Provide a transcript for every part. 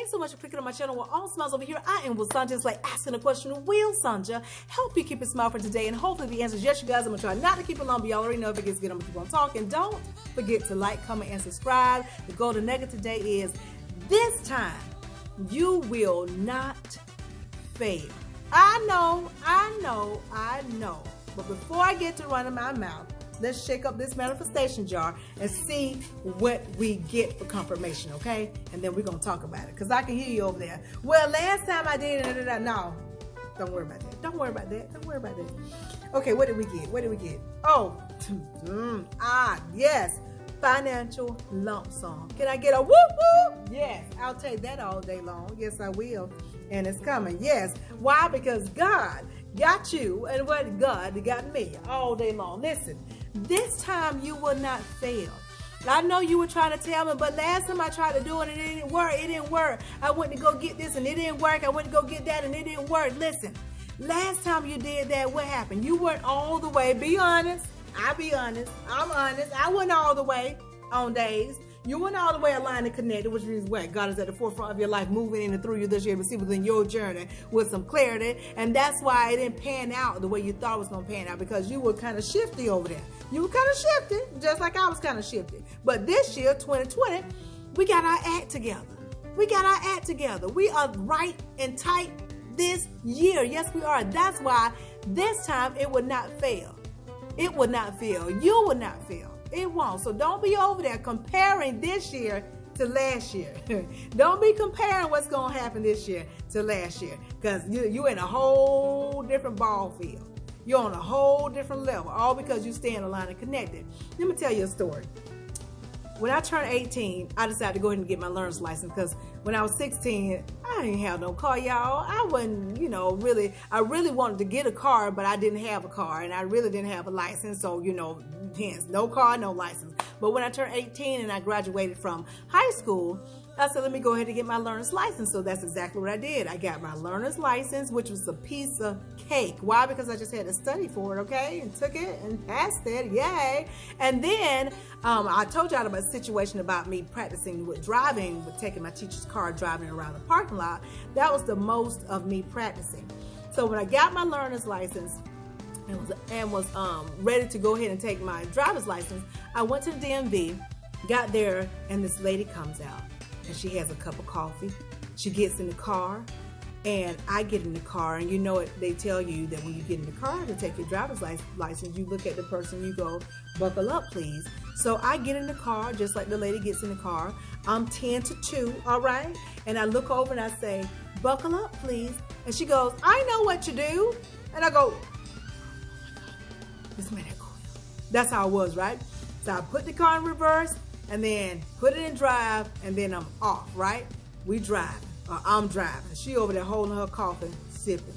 Thanks so much for clicking on my channel. We're all smiles over here. I am with Sanja. It's like asking a question. Will Sanja help you keep a smile for today? And hopefully the answer is yes, you guys. I'm going to try not to keep it long, but y'all already know if it gets good, I'm going to keep on talking. Don't forget to like, comment, and subscribe. The golden nugget today is this time you will not fail. I know. But before I get to running my mouth, let's shake up this manifestation jar and see what we get for confirmation, okay? And then we're going to talk about it because I can hear you over there. Well, last time I did it, no. Don't worry about that. Don't worry about that. Okay, what did we get? Oh, yes. Financial lump sum. Can I get a whoop whoop? Yes, I'll take that all day long. Yes, I will. And it's coming. Yes. Why? Because God got you, and what God got me all day long. Listen, this time you will not fail. I know you were trying to tell me, but last time I tried to do it and it didn't work. I went to go get this and it didn't work. I went to go get that and it didn't work. Listen, last time you did that, what happened? You weren't all the way. Be honest. I'll be honest. I'm honest. I wasn't all the way on days. You weren't all the way aligned and connected, which means what? God is at the forefront of your life, moving in and through you this year, but see within your journey with some clarity. And that's why it didn't pan out the way you thought it was going to pan out, because you were kind of shifty over there. You were kind of shifty, just like I was kind of shifty. But this year, 2020, we got our act together. We are right and tight this year. Yes, we are. That's why this time it would not fail. It would not fail. You would not fail. It won't. So don't be over there comparing this year to last year. Don't be comparing what's going to happen this year to last year, because you're in a whole different ball field. You're on a whole different level, all because you stay in aligned and connected. Let me tell you a story. When I turned 18, I decided to go ahead and get my learner's license, because when I was 16, I didn't have no car, y'all. I wasn't, I really wanted to get a car, but I didn't have a car, and I really didn't have a license. So, hence, no car, no license. But when I turned 18 and I graduated from high school, I said, let me go ahead and get my learner's license. So that's exactly what I did. I got my learner's license, which was a piece of cake. Why? Because I just had to study for it, okay? And took it and passed it. Yay. And then I told y'all about a situation about me practicing with driving, with taking my teacher's car, driving around the parking lot. That was the most of me practicing. So when I got my learner's license and was ready to go ahead and take my driver's license, I went to the DMV, got there, and this lady comes out. And she has a cup of coffee. She gets in the car, and I get in the car. And you know it, they tell you that when you get in the car to take your driver's license, you look at the person, you go, buckle up, please. So I get in the car, just like the lady gets in the car. I'm 10 to 2, all right? And I look over and I say, buckle up, please. And she goes, I know what you do. And I go, this man, that's how it was, right? So I put the car in reverse, and then put it in drive, and then I'm off, right? We driving, or I'm driving. She over there holding her coffee, sipping,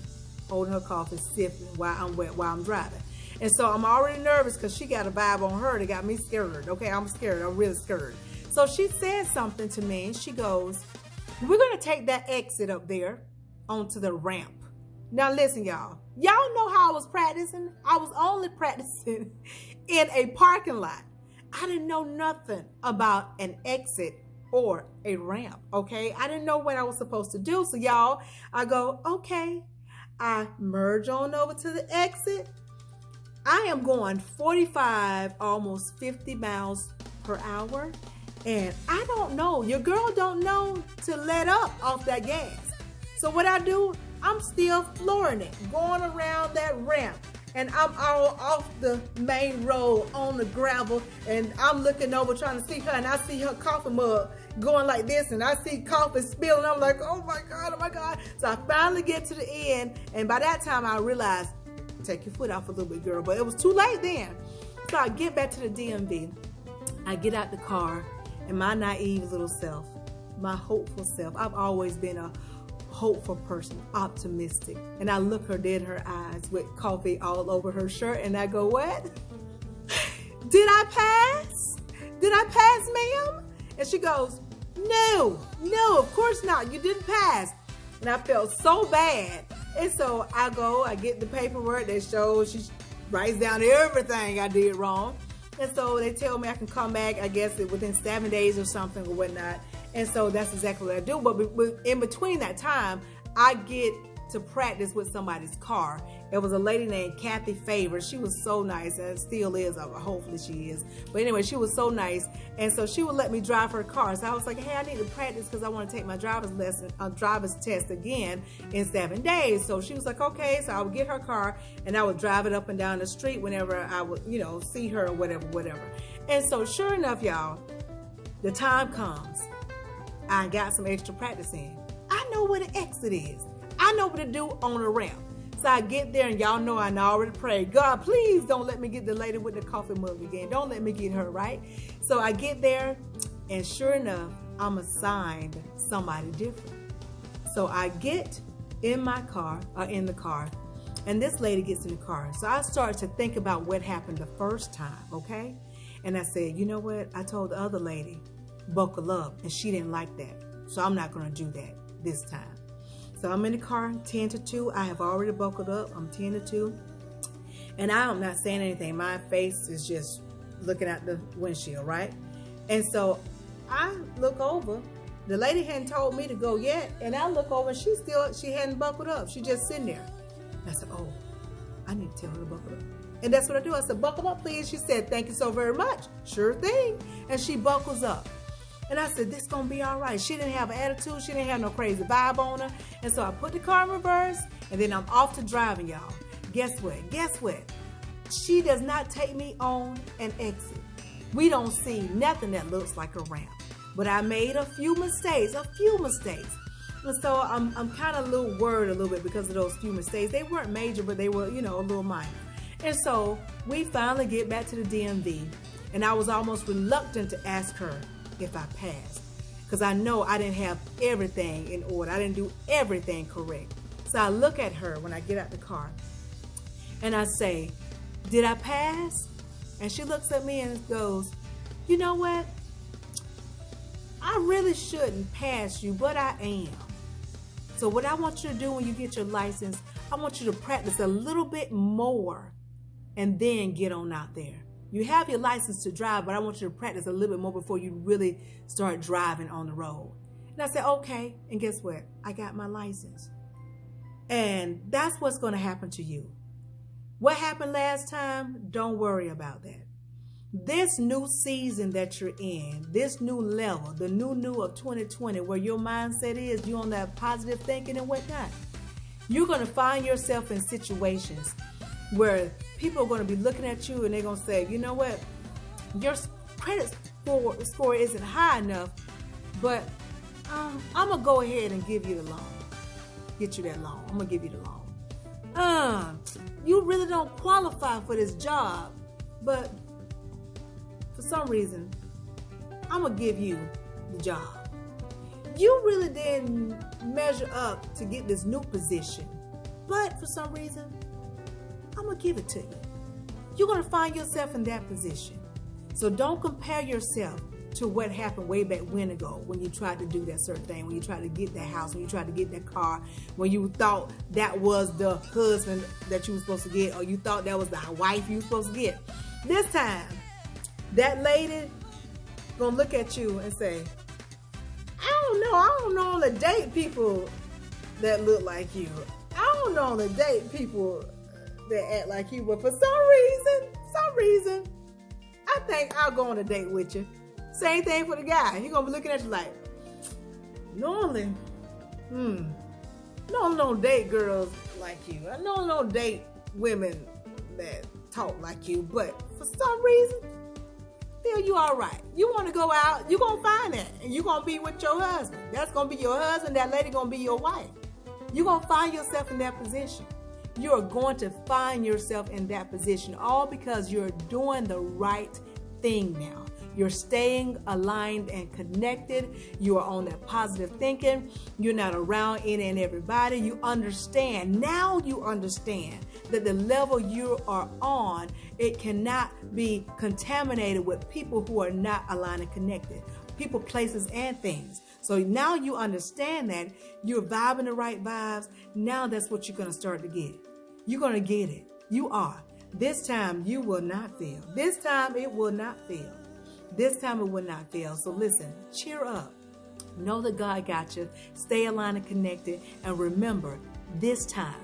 while I'm driving. And so I'm already nervous because she got a vibe on her that got me scared. Okay, I'm scared. I'm really scared. So she said something to me, and she goes, we're going to take that exit up there onto the ramp. Now listen, y'all. Y'all know how I was practicing? I was only practicing in a parking lot. I didn't know nothing about an exit or a ramp, okay? I didn't know what I was supposed to do. So y'all, I go, okay. I merge on over to the exit. I am going 45, almost 50 miles per hour. And I don't know, your girl don't know to let up off that gas. So what I do, I'm still flooring it, going around that ramp. And I'm all off the main road on the gravel, and I'm looking over trying to see her, and I see her coffee mug going like this, and I see coffee spilling. I'm like, oh my God. So I finally get to the end, and by that time I realized, take your foot off a little bit, girl, but it was too late then. So I get back to the DMV. I get out the car, and my naive little self, my hopeful self, I've always been a hopeful person, optimistic. And I look her dead in her eyes with coffee all over her shirt, and I go, what? Did I pass? Did I pass, ma'am? And she goes, no, of course not. You didn't pass. And I felt so bad. And so I get the paperwork that shows, she writes down everything I did wrong. And so they tell me I can come back, I guess within 7 days or something or whatnot. And so that's exactly what I do. But in between that time, I get to practice with somebody's car. It was a lady named Kathy Favor. She was so nice, and still is. Hopefully she is. But anyway, she was so nice, and so she would let me drive her car. So I was like, hey, I need to practice because I want to take my driver's test again in 7 days. So she was like, okay. So I would get her car, and I would drive it up and down the street whenever I would, see her or whatever. And so sure enough, y'all, the time comes. I got some extra practice in. I know what an exit is. I know what to do on a ramp. So I get there, and y'all know I already prayed, God, please don't let me get the lady with the coffee mug again. Don't let me get her, right? So I get there, and sure enough, I'm assigned somebody different. So I get in the car, and this lady gets in the car. So I start to think about what happened the first time, okay? And I said, you know what? I told the other lady, buckle up, and she didn't like that. So I'm not going to do that this time. So I'm in the car, 10 to 2. I have already buckled up. I'm 10 to 2. And I'm not saying anything. My face is just looking at the windshield, right? And so I look over. The lady hadn't told me to go yet. And I look over, and she hadn't buckled up. She just sitting there. And I said, oh, I need to tell her to buckle up. And that's what I do. I said, buckle up, please. She said, thank you so very much. Sure thing. And she buckles up. And I said, this is going to be all right. She didn't have an attitude. She didn't have no crazy vibe on her. And so I put the car in reverse, and then I'm off to driving, y'all. Guess what? She does not take me on an exit. We don't see nothing that looks like a ramp. But I made a few mistakes. And so I'm kind of a little worried a little bit because of those few mistakes. They weren't major, but they were, a little minor. And so we finally get back to the DMV, and I was almost reluctant to ask her if I passed, because I know I didn't have everything in order. I didn't do everything correct. So I look at her when I get out the car, and I say, did I pass? And she looks at me and goes, you know what? I really shouldn't pass you, but I am. So what I want you to do when you get your license, I want you to practice a little bit more and then get on out there. You have your license to drive, but I want you to practice a little bit more before you really start driving on the road. And I said, okay. And guess what? I got my license. And that's what's going to happen to you. What happened last time? Don't worry about that. This new season that you're in, this new level, the new of 2020, where your mindset is, you're on that positive thinking and whatnot, you're going to find yourself in situations where people are going to be looking at you and they're going to say, you know what, your credit score isn't high enough, but I'm going to go ahead and give you the loan. Get you that loan. I'm going to give you the loan. You really don't qualify for this job, but for some reason, I'm going to give you the job. You really didn't measure up to get this new position, but for some reason, I'm going to give it to you. You're going to find yourself in that position. So don't compare yourself to what happened way back when ago, when you tried to do that certain thing, when you tried to get that house, when you tried to get that car, when you thought that was the husband that you were supposed to get, or you thought that was the wife you were supposed to get. This time, that lady gonna look at you and say, I don't know only date people that look like you. I don't only date people that act like you, but for some reason, I think I'll go on a date with you. Same thing for the guy. He's gonna be looking at you like, normally, don't date girls like you. I don't date women that talk like you, but for some reason, feel you all right. You want to go out, you're gonna find that, and you're gonna be with your husband. That's gonna be your husband. That lady gonna be your wife. You're gonna find yourself in that position. You are going to find yourself in that position, all because you're doing the right thing now. You're staying aligned and connected. You are on that positive thinking. You're not around any and everybody. You understand. Now you understand that the level you are on, it cannot be contaminated with people who are not aligned and connected. People, places, and things. So now you understand that you're vibing the right vibes. Now that's what you're going to start to get. You're going to get it. You are. This time you will not fail. This time it will not fail. This time it will not fail. So listen, cheer up. Know that God got you. Stay aligned and connected. And remember, this time,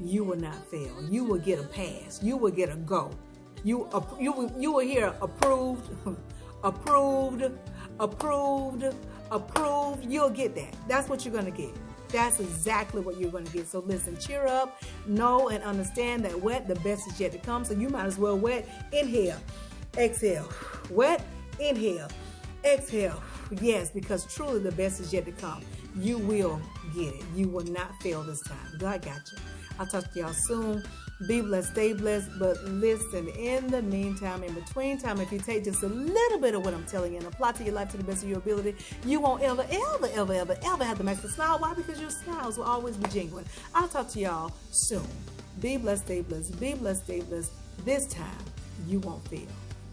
you will not fail. You will get a pass. You will get a go. You will hear approved, approved, approved, approved. You'll get that. That's what you're going to get. That's exactly what you're going to get. So listen, cheer up, know and understand that the best is yet to come. So you might as well inhale, exhale, inhale, exhale. Yes, because truly the best is yet to come. You will get it. You will not fail this time. God got you. I'll talk to y'all soon. Be blessed, stay blessed. But listen, in the meantime, in between time, if you take just a little bit of what I'm telling you and apply to your life to the best of your ability, you won't ever have to make the smile. Why? Because your smiles will always be genuine. I'll talk to y'all soon. Be blessed, stay blessed. Be blessed, stay blessed. This time, you won't fail.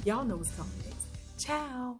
Y'all know what's coming next. Ciao.